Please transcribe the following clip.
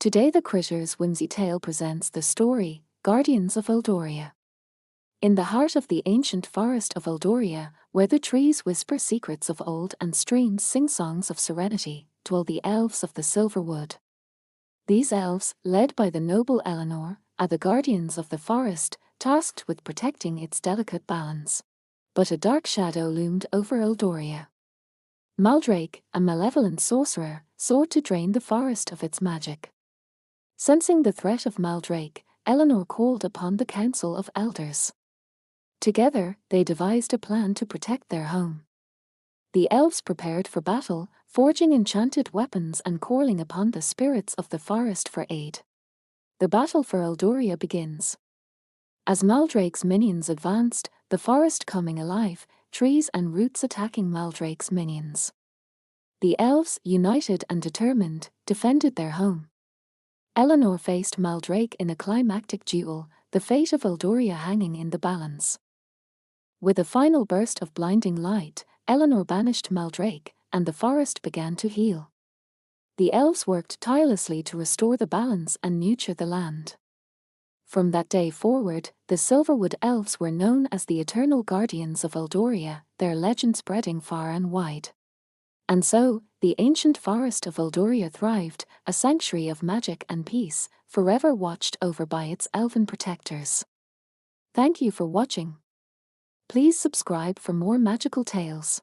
Today the Critter's Whimsy Tale presents the story, Guardians of Eldoria. In the heart of the ancient forest of Eldoria, where the trees whisper secrets of old and streams sing songs of serenity, dwell the elves of the Silverwood. These elves, led by the noble Elenor, are the guardians of the forest, tasked with protecting its delicate balance. But a dark shadow loomed over Eldoria. Maldrake, a malevolent sorcerer, sought to drain the forest of its magic. Sensing the threat of Maldrake, Elenor called upon the Council of Elders. Together, they devised a plan to protect their home. The elves prepared for battle, forging enchanted weapons and calling upon the spirits of the forest for aid. The battle for Eldoria begins. As Maldrake's minions advanced, the forest coming alive, trees and roots attacking Maldrake's minions. The elves, united and determined, defended their home. Elenor faced Maldrake in a climactic duel, the fate of Eldoria hanging in the balance. With a final burst of blinding light, Elenor banished Maldrake, and the forest began to heal. The elves worked tirelessly to restore the balance and nurture the land. From that day forward, the Silverwood Elves were known as the eternal guardians of Eldoria, their legend spreading far and wide. And so, the ancient forest of Eldoria thrived, a sanctuary of magic and peace, forever watched over by its elven protectors. Thank you for watching. Please subscribe for more magical tales.